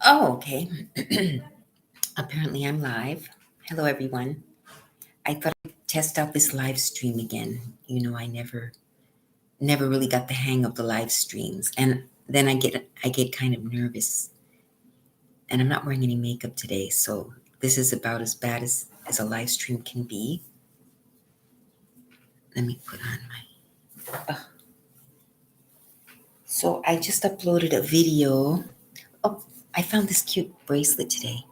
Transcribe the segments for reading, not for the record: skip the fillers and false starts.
Oh, okay. Apparently I'm live. Hello, everyone. I thought I'd test out this live stream again. I never really got the hang of the live streams, and then I get kind of nervous. And I'm not wearing any makeup today, so this is about as bad as a live stream can be. Let me put on my. So I just uploaded a video. Oh, I found this cute bracelet today.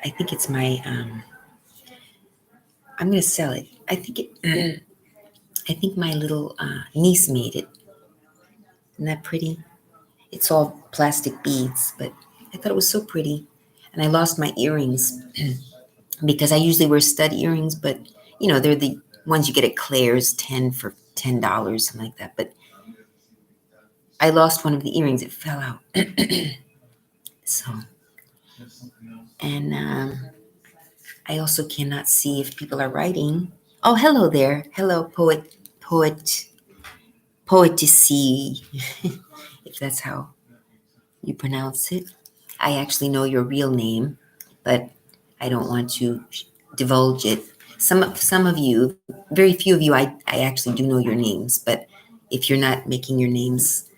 I think it's my. I'm gonna sell it. I think my little niece made it. Isn't that pretty? It's all plastic beads, but I thought it was so pretty. And I lost my earrings because I usually wear stud earrings, but they're the ones you get at Claire's, 10 for $10, something like that. But I lost one of the earrings. It fell out. So, and I also cannot see if people are writing. Oh, hello there. Hello, poetessy, if that's how you pronounce it. I actually know your real name, but I don't want to divulge it. Some of you, very few of you, I actually do know your names, but if you're not making your names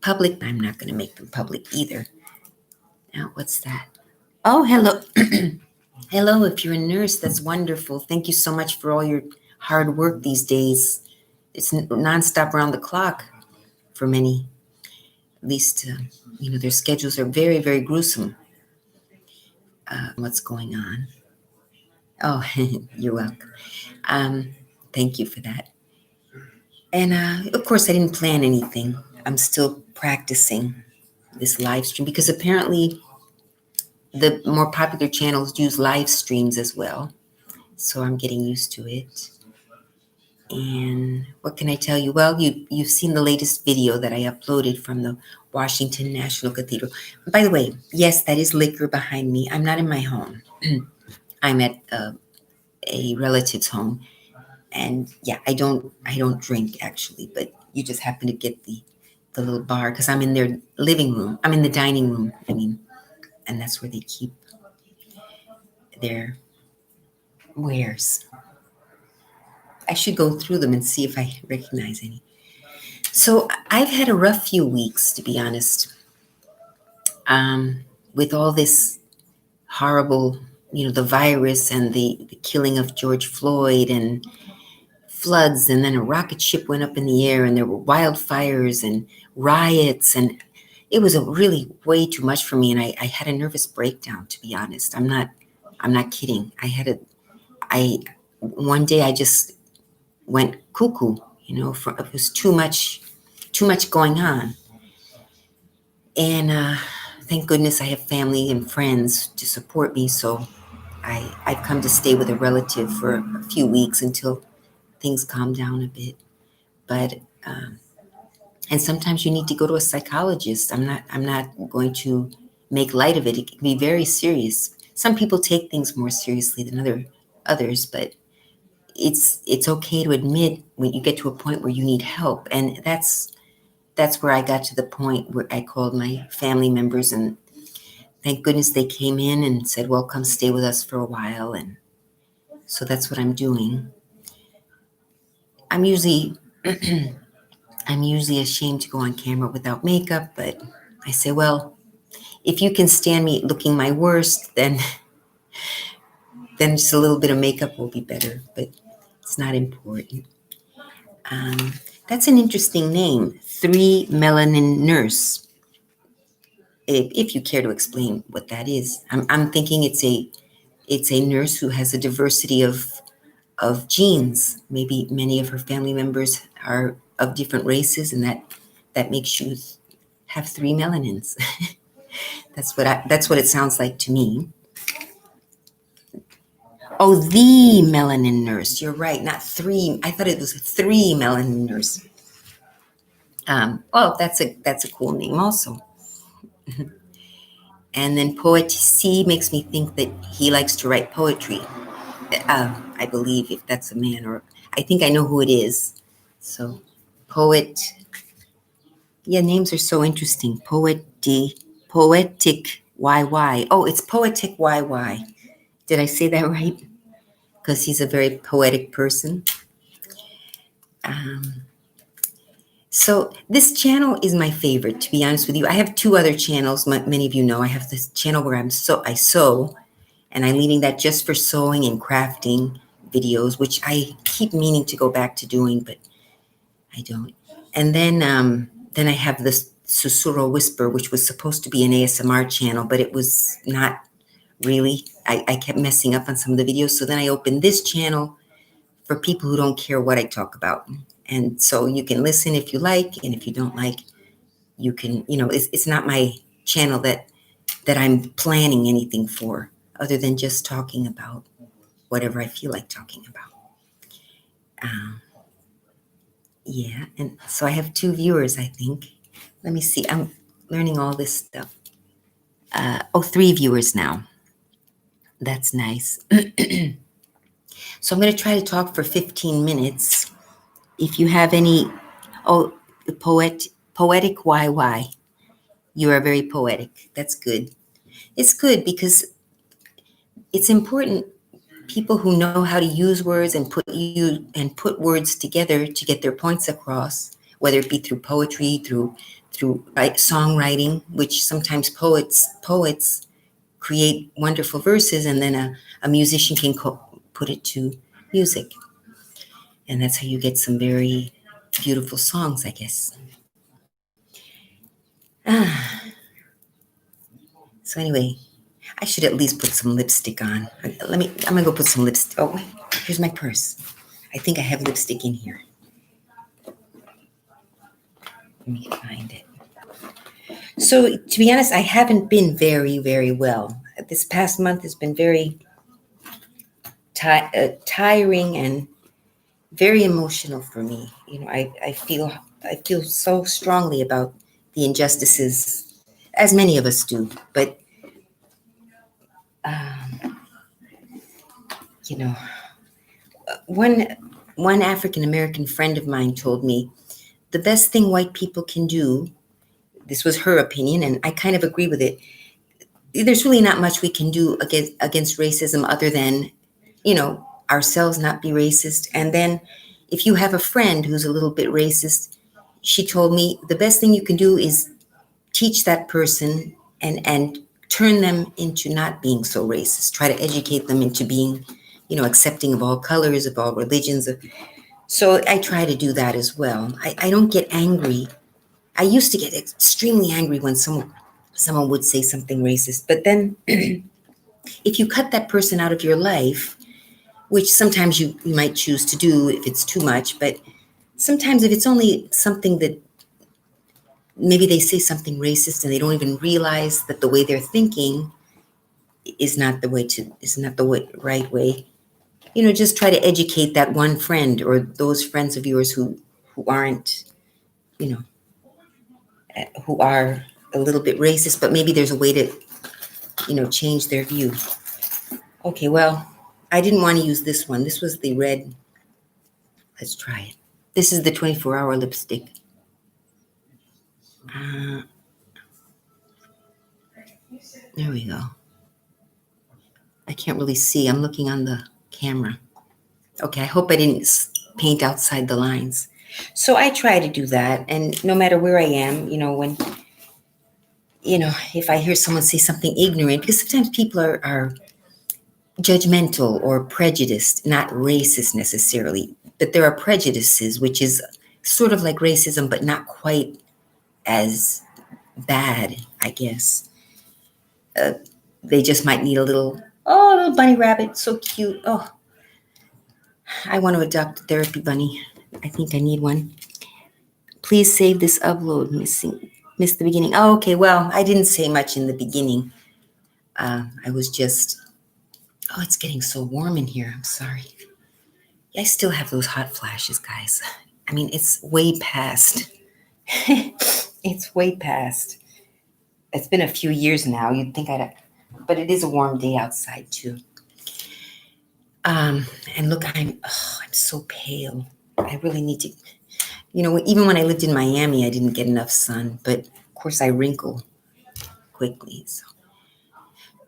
public, I'm not going to make them public either. Now, what's that? Oh, hello. Hello, if you're a nurse, that's wonderful. Thank you so much for all your hard work these days. It's nonstop around the clock for many. At least, their schedules are very, very gruesome. What's going on? Oh, you're welcome. Thank you for that. And of course, I didn't plan anything. I'm still practicing this live stream because apparently the more popular channels use live streams as well. So I'm getting used to it. And what can I tell you? Well, you've seen the latest video that I uploaded from the Washington National Cathedral. By the way, yes, that is liquor behind me. I'm not in my home. I'm at a relative's home, and yeah, I don't drink actually, but you just happen to get the little bar because I'm in their living room. I'm in the dining room. And that's where they keep their wares. I should go through them and see if I recognize any. So I've had a rough few weeks, to be honest, with all this horrible, the virus and the killing of George Floyd and floods, and then a rocket ship went up in the air, and there were wildfires and riots, and it was really way too much for me, and I had a nervous breakdown, to be honest. I'm not kidding. One day I just went cuckoo, it was too much going on. And thank goodness I have family and friends to support me, so I've come to stay with a relative for a few weeks until things calm down a bit. But and sometimes you need to go to a psychologist. I'm not going to make light of it. It can be very serious. Some people take things more seriously than others, but it's okay to admit when you get to a point where you need help. And that's where I got to the point where I called my family members, and thank goodness they came in and said, well, come stay with us for a while. And so that's what I'm doing. I'm usually ashamed to go on camera without makeup, but I say, well, if you can stand me looking my worst, then just a little bit of makeup will be better, but it's not important. That's an interesting name, 3 Melanin Nurse. If you care to explain what that is, I'm thinking it's a nurse who has a diversity of genes. Maybe many of her family members are of different races, and that makes you have 3 melanins. That's what it sounds like to me. Oh, the melanin nurse. You're right, not 3. I thought it was 3 melanin nurse. Well, that's a cool name also. And then poetessy makes me think that he likes to write poetry. I believe if that's a man, or I think I know who it is. So, poet. Yeah, names are so interesting. Poet D. Poetic YY. Oh, it's Poetic YY. Did I say that right? Because he's a very poetic person. Um, so this channel is my favorite, to be honest with you. I have two other channels. Many of you know I have this channel where I sew, and I'm leaving that just for sewing and crafting videos, which I keep meaning to go back to doing, but I don't. And then I have this Susurro Whisper, which was supposed to be an ASMR channel, but it was not really. I kept messing up on some of the videos. So then I opened this channel for people who don't care what I talk about. And so you can listen if you like, and if you don't like, you can, it's not my channel that I'm planning anything for other than just talking about whatever I feel like talking about. Yeah, and so I have 2 viewers, I think. Let me see. I'm learning all this stuff. 3 viewers now. That's nice. So I'm going to try to talk for 15 minutes. If you have any, poetic YY. You are very poetic. That's good. It's good because it's important. People who know how to use words and put words together to get their points across, whether it be through poetry, through songwriting, which sometimes poets create wonderful verses, and then a musician can put it to music, and that's how you get some very beautiful songs, I guess. So anyway, I should at least put some lipstick on. I'm gonna go put some lipstick. Oh, here's my purse. I think I have lipstick in here. Let me find it. So to be honest, I haven't been very, very well. This past month has been very tiring and very emotional for me. I feel so strongly about the injustices, as many of us do. But one African American friend of mine told me the best thing white people can do. This was her opinion, and I kind of agree with it. There's really not much we can do against racism other than, ourselves not be racist. And then if you have a friend who's a little bit racist, she told me the best thing you can do is teach that person and turn them into not being so racist. Try to educate them into being, accepting of all colors, of all religions. So I try to do that as well. I don't get angry. I used to get extremely angry when someone would say something racist. But then if you cut that person out of your life, which sometimes you might choose to do if it's too much, but sometimes if it's only something that maybe they say something racist and they don't even realize that the way they're thinking is not the right way. Just try to educate that one friend or those friends of yours who aren't, who are a little bit racist, but maybe there's a way to, change their view. Okay, well, I didn't want to use this one. This was the red. Let's try it. This is the 24-hour lipstick. There we go. I can't really see. I'm looking on the camera. Okay, I hope I didn't paint outside the lines. So I try to do that. And no matter where I am, when, if I hear someone say something ignorant, because sometimes people are judgmental or prejudiced, not racist necessarily, but there are prejudices, which is sort of like racism, but not quite as bad, I guess. They just might need a little bunny rabbit, so cute. Oh, I want to adopt a therapy bunny. I think I need one. Please save this upload. Missed the beginning. Oh, okay. Well, I didn't say much in the beginning. I was just, it's getting so warm in here. I'm sorry. I still have those hot flashes, guys. I mean, it's way past. It's way past. It's been a few years now. You'd think but it is a warm day outside too. And look, I'm so pale. I really need to, even when I lived in Miami, I didn't get enough sun, but of course I wrinkle quickly.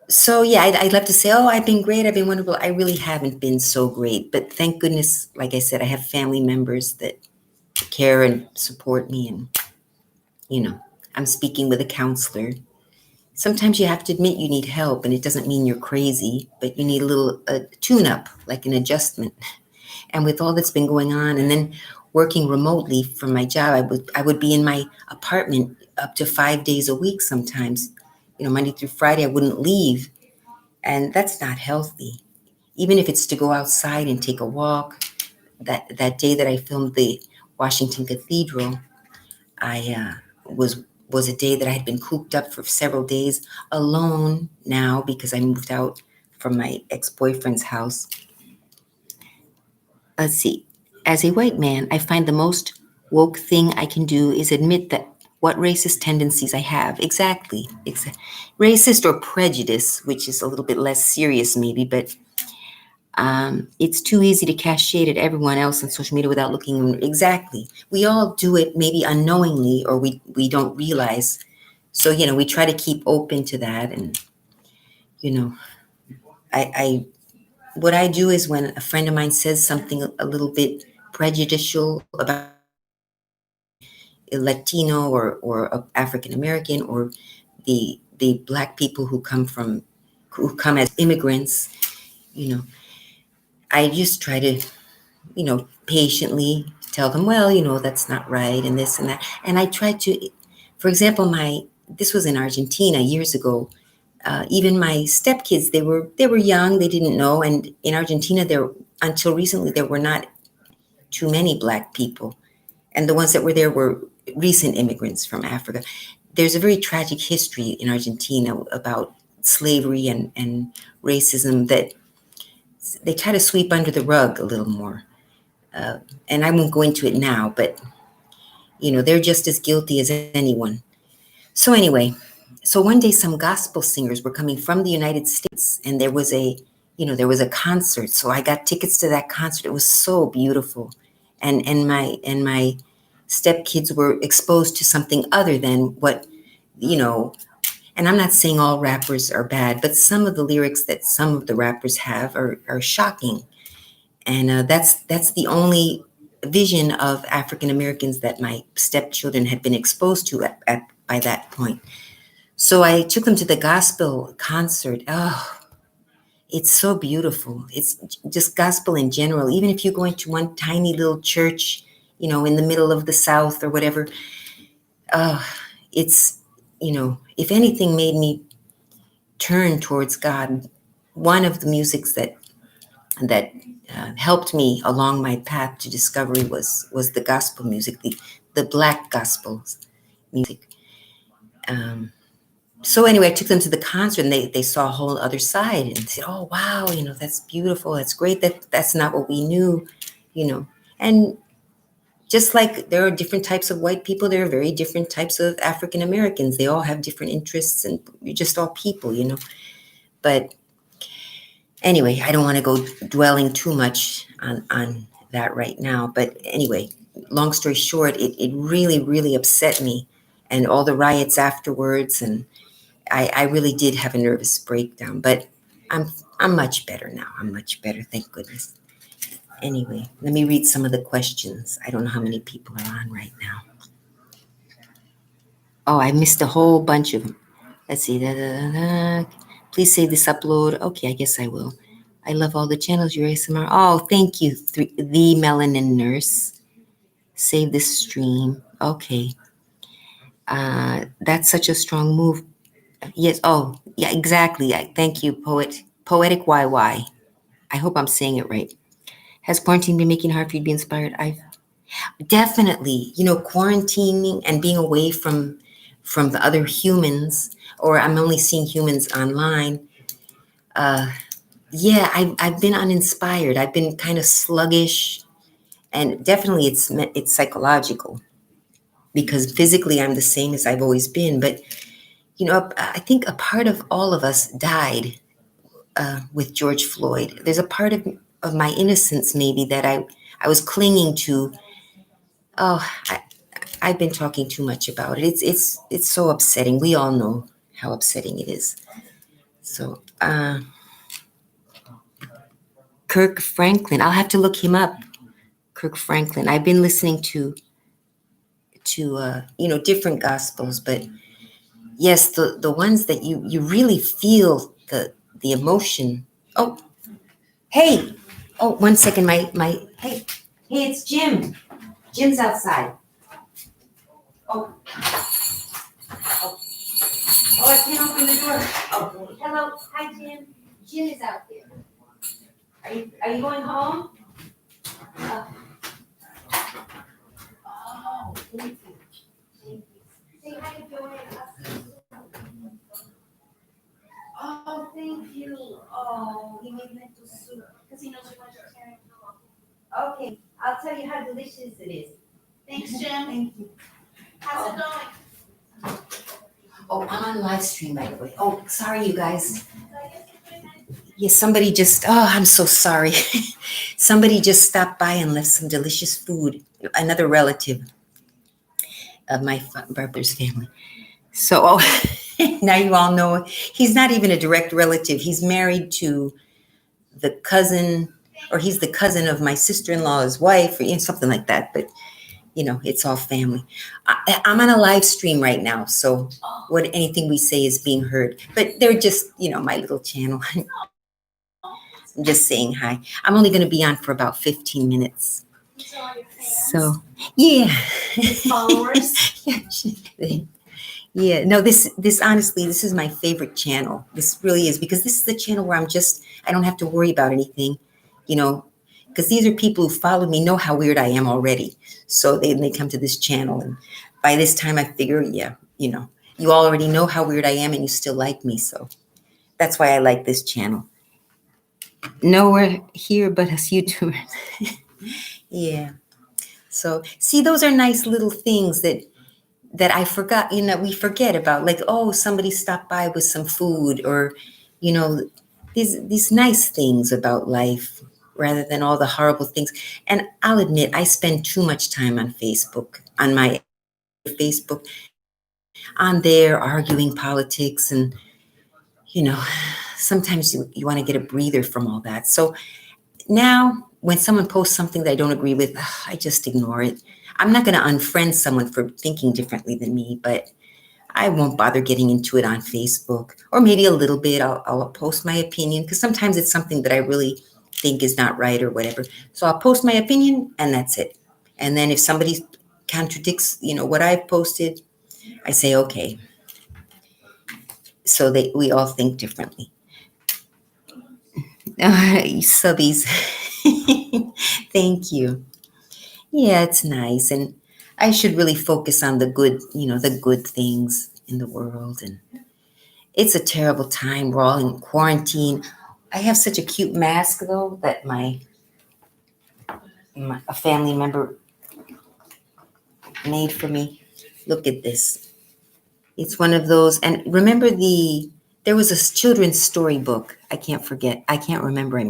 So yeah, I'd love to say, oh, I've been great, I've been wonderful. I really haven't been so great, but thank goodness, like I said, I have family members that care and support me, and I'm speaking with a counselor. Sometimes you have to admit you need help, and it doesn't mean you're crazy, but you need a little tune up, like an adjustment. And with all that's been going on, and then working remotely from my job, I would be in my apartment up to 5 days a week sometimes. Monday through Friday, I wouldn't leave, and that's not healthy. Even if it's to go outside and take a walk. That day that I filmed the Washington Cathedral, I was a day that I had been cooped up for several days alone now because I moved out from my ex-boyfriend's house. Let's see. As a white man, I find the most woke thing I can do is admit that what racist tendencies I have. Exactly. Racist or prejudice, which is a little bit less serious maybe, but it's too easy to cast shade at everyone else on social media without looking. Exactly. We all do it maybe unknowingly, or we don't realize. So, we try to keep open to that. And, I what I do is when a friend of mine says something a little bit prejudicial about a Latino or a African American, or the Black people who come as immigrants, you know, I just try to patiently tell them, well, that's not right, and this and that. And I try to, for example, this was in Argentina years ago. Even my stepkids, they were young, they didn't know, and in Argentina, until recently there were not too many Black people, and the ones that were there were recent immigrants from Africa. There's a very tragic history in Argentina about slavery and racism that they try to sweep under the rug a little more. And I won't go into it now, but they're just as guilty as anyone. So anyway, so one day some gospel singers were coming from the United States, and there was a concert. So I got tickets to that concert. It was so beautiful, and my stepkids were exposed to something other than what you know. And I'm not saying all rappers are bad, but some of the lyrics that some of the rappers have are shocking. And that's the only vision of African Americans that my stepchildren had been exposed to by that point. So I took them to the gospel concert. Oh, it's so beautiful. It's just gospel in general. Even if you go into one tiny little church, in the middle of the South or whatever, it's, if anything made me turn towards God, one of the musics that helped me along my path to discovery was the gospel music, the Black gospel music. So anyway, I took them to the concert, and they saw a whole other side, and said, "Oh wow, that's beautiful. That's great. That's not what we knew, you know." And just like there are different types of white people, there are very different types of African Americans. They all have different interests, and we're just all people. But anyway, I don't want to go dwelling too much on that right now. But anyway, long story short, it really, really upset me, and all the riots afterwards, and I really did have a nervous breakdown. But I'm much better now. I'm much better, thank goodness. Anyway, let me read some of the questions. I don't know how many people are on right now. Oh, I missed a whole bunch of them. Let's see. Please save this upload. Okay, I guess I will. I love all the channels. Your ASMR. Oh, thank you, the Melanin Nurse. Save this stream. Okay. That's such a strong move. Yes. Oh, yeah, exactly. Thank you, Poetic YY. I hope I'm saying it right. Has quarantine been making it hard for you to be inspired? I've definitely, quarantining and being away from the other humans, or I'm only seeing humans online. Yeah, I've been uninspired. I've been kind of sluggish, and definitely it's psychological, because physically I'm the same as I've always been. But I think a part of all of us died with George Floyd. There's a part of my innocence maybe that I was clinging to. Oh, I've been talking too much about it. It's so upsetting. We all know how upsetting it is. So, Kirk Franklin, I'll have to look him up. Kirk Franklin. I've been listening to different gospels, but yes, the ones that you really feel the emotion. Oh, hey. Oh, 1 second. My hey, it's Jim. Jim's outside. Oh, oh, oh, I can't open the door. Oh, hello. Hi, Jim. Jim is out there. Are you going home? Uh, oh, thank you. Thank you. Say hi to Joanne. Oh, thank you. Oh, he made lentil soup because he knows you're vegetarian. Okay, I'll tell you how delicious it is. Thanks, Jim. Thank you. How's it going? Oh, I'm on live stream, by the way. Oh, sorry, you guys. Yes, somebody just, I'm so sorry. Somebody just stopped by and left some delicious food. Another relative of my brother's family. So, now you all know he's not even a direct relative. He's married to the cousin, or he's the cousin of my sister-in-law's wife, or something like that. But it's all family. I'm on a live stream right now, so anything we say is being heard. But they're just, my little channel. I'm just saying hi. I'm only going to be on for about 15 minutes. So, yeah. Followers. Yeah, no, this honestly, this is my favorite channel. This really is, because this is the channel where I don't have to worry about anything, because these are people who followed me, know how weird I am already. So they come to this channel, and by this time I figure, yeah, you already know how weird I am and you still like me. So that's why I like this channel. Nowhere here but us YouTubers. Yeah. So see, those are nice little things that I forgot, we forget about, like, oh, somebody stopped by with some food, or, these nice things about life rather than all the horrible things. And I'll admit, I spend too much time on Facebook, on my Facebook, on there arguing politics. And, sometimes you want to get a breather from all that. So now when someone posts something that I don't agree with, I just ignore it. I'm not going to unfriend someone for thinking differently than me, but I won't bother getting into it on Facebook. Or maybe a little bit. I'll post my opinion, because sometimes it's something that I really think is not right or whatever. So I'll post my opinion, and that's it. And then if somebody contradicts, what I've posted, I say, okay. So we all think differently. Subbies. Thank you. Yeah, it's nice. And I should really focus on the good things in the world. And it's a terrible time. We're all in quarantine. I have such a cute mask, though, that a family member made for me. Look at this. It's one of those. And remember there was a children's storybook. I can't remember.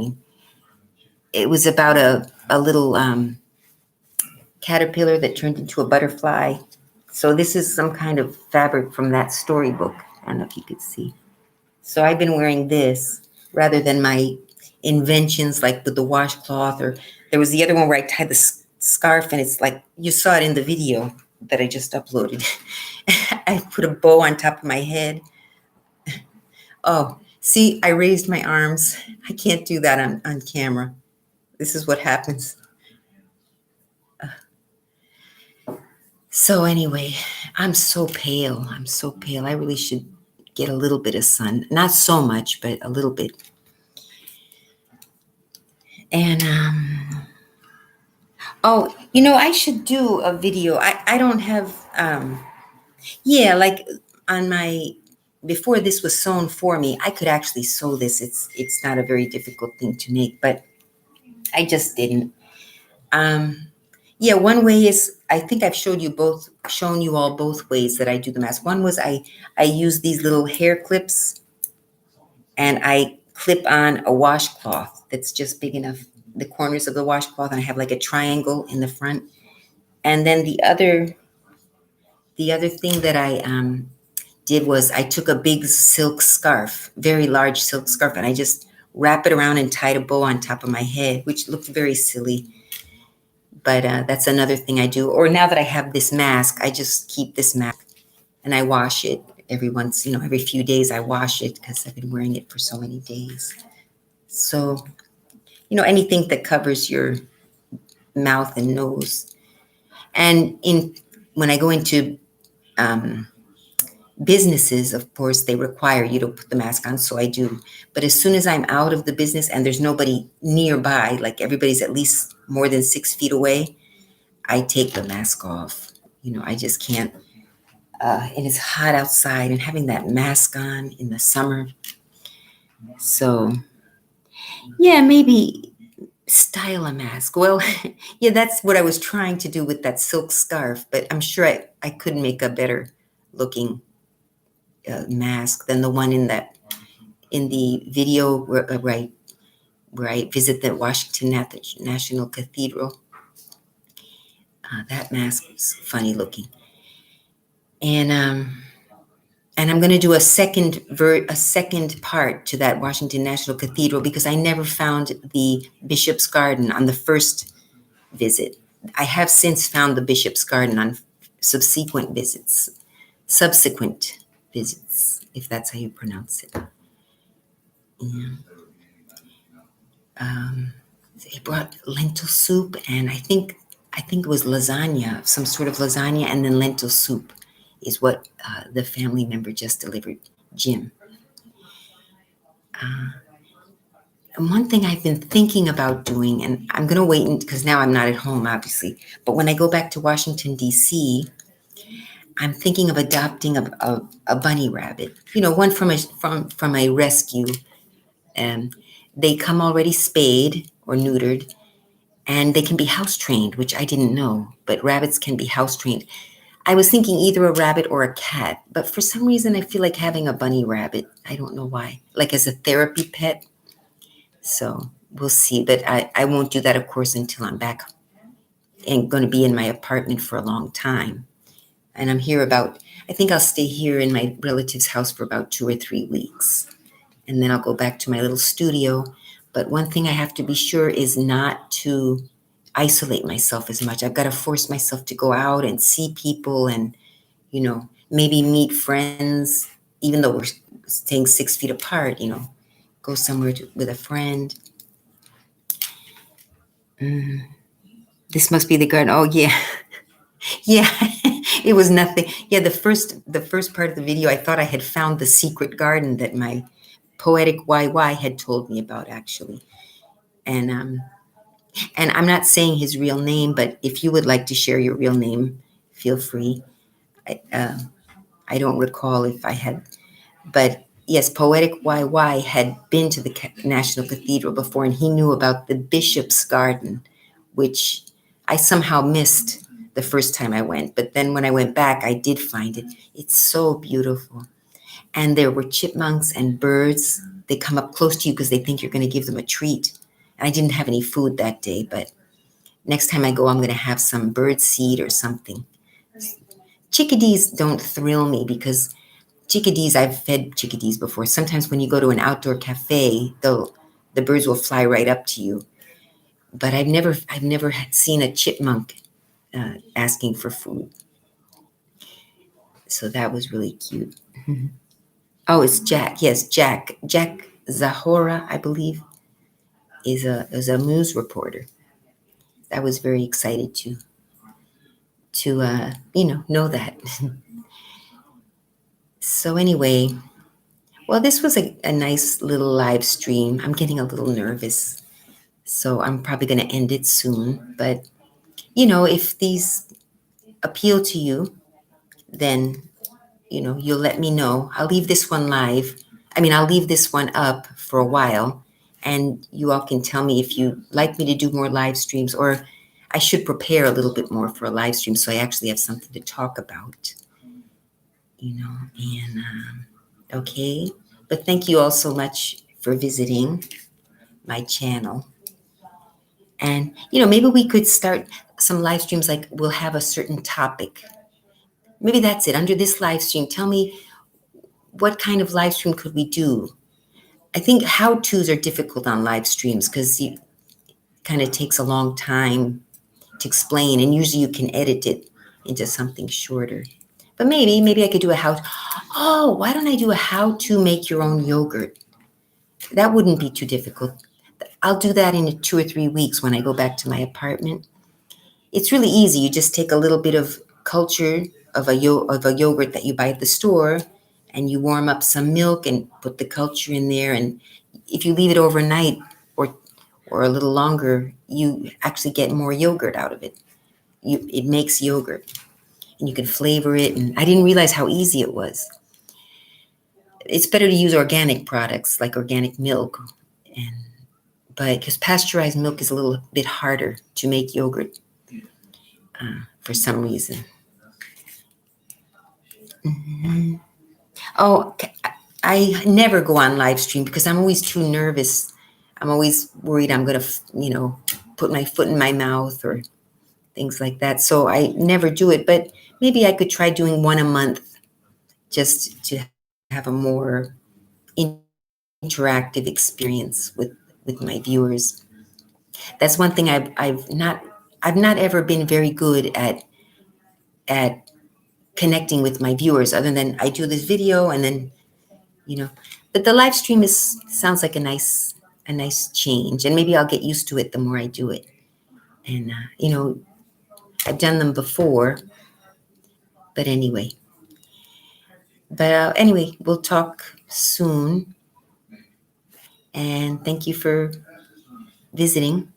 It was about a little caterpillar that turned into a butterfly. So this is some kind of fabric from that storybook. I don't know if you could see. So I've been wearing this rather than my inventions, like with the washcloth, or there was the other one where I tied the scarf, and it's like, you saw it in the video that I just uploaded. I put a bow on top of my head. Oh, see, I raised my arms. I can't do that on camera. This is what happens. So anyway, I'm so pale. I really should get a little bit of sun. Not so much, but a little bit. And, I should do a video. I don't have, like on before this was sewn for me, I could actually sew this. It's not a very difficult thing to make, but I just didn't. One way is, I think I've shown you all both ways that I do the mask. One was I use these little hair clips, and I clip on a washcloth that's just big enough, the corners of the washcloth, and I have like a triangle in the front. And then the other thing that I did was I took a big silk scarf, very large silk scarf, and I just wrap it around and tied a bow on top of my head, which looked very silly. But that's another thing I do. Or now that I have this mask, I just keep this mask and I wash it every few days I wash it because I've been wearing it for so many days. So, anything that covers your mouth and nose. And when I go into um, businesses, of course, they require you to put the mask on, so I do. But as soon as I'm out of the business and there's nobody nearby, like everybody's at least more than 6 feet away, I take the mask off. I just can't. And it's hot outside, and having that mask on in the summer. So, yeah, maybe style a mask. Well, yeah, that's what I was trying to do with that silk scarf, but I'm sure I could make a better looking mask than the one in the video where I visit the Washington National Cathedral. That mask was funny looking, and I'm going to do a second part to that Washington National Cathedral because I never found the Bishop's Garden on the first visit. I have since found the Bishop's Garden on subsequent visits, if that's how you pronounce it. Yeah. They brought lentil soup, and I think it was lasagna, some sort of lasagna, and then lentil soup is what the family member just delivered, Jim. And one thing I've been thinking about doing, and I'm going to wait because now I'm not at home, obviously, but when I go back to Washington, D.C., I'm thinking of adopting a bunny rabbit, one from a rescue. And they come already spayed or neutered, and they can be house trained, which I didn't know, but rabbits can be house trained. I was thinking either a rabbit or a cat, but for some reason I feel like having a bunny rabbit. I don't know why, like as a therapy pet. So we'll see, but I won't do that, of course, until I'm back and going to be in my apartment for a long time. And I think I'll stay here in my relative's house for about 2 or 3 weeks. And then I'll go back to my little studio. But one thing I have to be sure is not to isolate myself as much. I've got to force myself to go out and see people and, maybe meet friends, even though we're staying 6 feet apart, go somewhere with a friend. This must be the garden. Oh, yeah. Yeah, it was nothing. Yeah, the first part of the video, I thought I had found the secret garden that my poetic YY had told me about, actually. And I'm not saying his real name, but if you would like to share your real name, feel free. I don't recall if I had, but yes, Poetic YY had been to the National Cathedral before, and he knew about the Bishop's Garden, which I somehow missed the first time I went. But then when I went back, I did find it. It's so beautiful. And there were chipmunks and birds. They come up close to you because they think you're going to give them a treat. And I didn't have any food that day, but next time I go, I'm going to have some bird seed or something. Chickadees don't thrill me because I've fed chickadees before. Sometimes when you go to an outdoor cafe, the birds will fly right up to you. But I've never seen a chipmunk asking for food. So that was really cute. Oh, it's Jack. Yes, Jack. Jack Zahora, I believe, is a news reporter. I was very excited to know that. So anyway, well, this was a nice little live stream. I'm getting a little nervous, so I'm probably going to end it soon. But if these appeal to you, then you'll let me know. I'll leave this one live. I'll leave this one up for a while, and you all can tell me if you like me to do more live streams, or I should prepare a little bit more for a live stream so I actually have something to talk about. And okay. But thank you all so much for visiting my channel. And, maybe we could start some live streams, like we'll have a certain topic. Maybe that's it. Under this live stream, tell me what kind of live stream could we do? I think how-tos are difficult on live streams because it kind of takes a long time to explain, and usually you can edit it into something shorter. But maybe I could do a how. Oh, why don't I do a how to make your own yogurt? That wouldn't be too difficult. I'll do that in 2 or 3 weeks when I go back to my apartment. It's really easy. You just take a little bit of culture of a yogurt that you buy at the store, and you warm up some milk and put the culture in there. And if you leave it overnight or a little longer, you actually get more yogurt out of it. It makes yogurt, and you can flavor it. And I didn't realize how easy it was. It's better to use organic products like organic milk, but because pasteurized milk is a little bit harder to make yogurt for some reason. Mm-hmm. Oh, I never go on live stream because I'm always too nervous. I'm always worried I'm going to, put my foot in my mouth or things like that. So I never do it, but maybe I could try doing one a month just to have a more interactive experience with my viewers. That's one thing I've not ever been very good at connecting with my viewers, other than I do this video and then, but the live stream sounds like a nice change, and maybe I'll get used to it the more I do it. And, I've done them before, but anyway. But anyway, we'll talk soon. And thank you for visiting.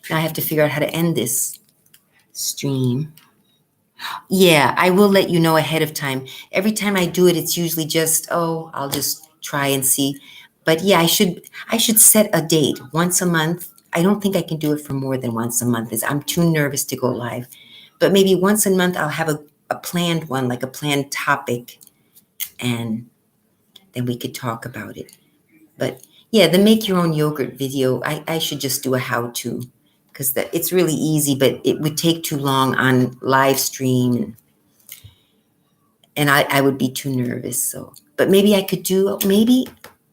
Now I have to figure out how to end this stream. Yeah, I will let you know ahead of time. Every time I do it, it's usually just, I'll just try and see. But yeah, I should set a date once a month. I don't think I can do it for more than once a month. I'm too nervous to go live. But maybe once a month I'll have a planned one, like a planned topic, and then we could talk about it. But yeah, the make your own yogurt video, I should just do a how-to, because it's really easy, but it would take too long on live stream, and I would be too nervous. So, but maybe I could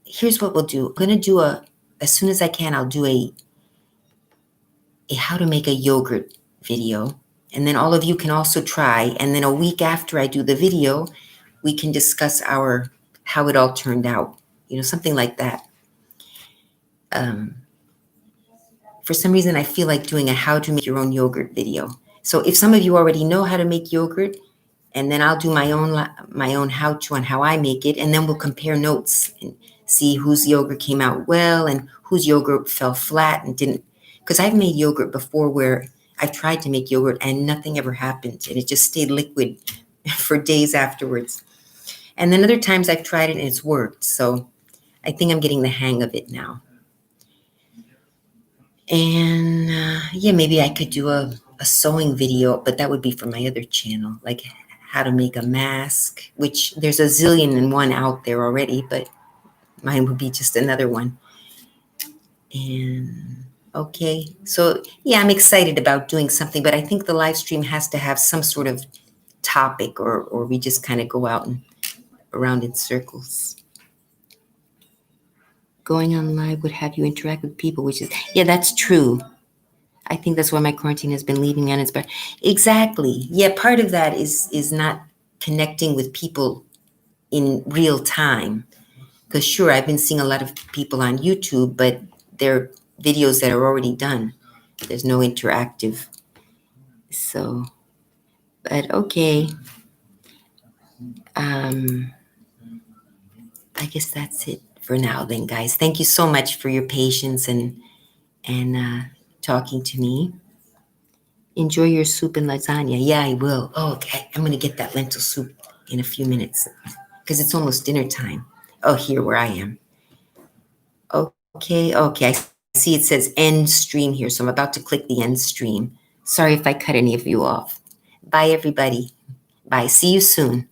here's what we'll do. I'm going to do as soon as I can, I'll do a how to make a yogurt video. And then all of you can also try. And then a week after I do the video, we can discuss how it all turned out, something like that. For some reason, I feel like doing a how to make your own yogurt video. So if some of you already know how to make yogurt, and then I'll do my own how to on how I make it, and then we'll compare notes and see whose yogurt came out well and whose yogurt fell flat and didn't. Because I've made yogurt before where I tried to make yogurt and nothing ever happened, and it just stayed liquid for days afterwards. And then other times I've tried it and it's worked. So I think I'm getting the hang of it now. And maybe I could do a sewing video, but that would be for my other channel, like how to make a mask, which there's a zillion and one out there already, but mine would be just another one. And okay, so yeah, I'm excited about doing something, but I think the live stream has to have some sort of topic, or we just kind of go out and around in circles. Going on live would have you interact with people, which is, yeah, that's true. I think that's why my quarantine has been leaving me uninspired. Exactly. Yeah, part of that is not connecting with people in real time. Because sure, I've been seeing a lot of people on YouTube, but they're videos that are already done. There's no interactive. So, but okay. I guess that's it for now then, guys. Thank you so much for your patience and talking to me. Enjoy your soup and lasagna. Yeah, I will. Oh, okay. I'm going to get that lentil soup in a few minutes because it's almost dinner time. Oh, here where I am. Okay. I see it says end stream here, so I'm about to click the end stream. Sorry if I cut any of you off. Bye, everybody. Bye. See you soon.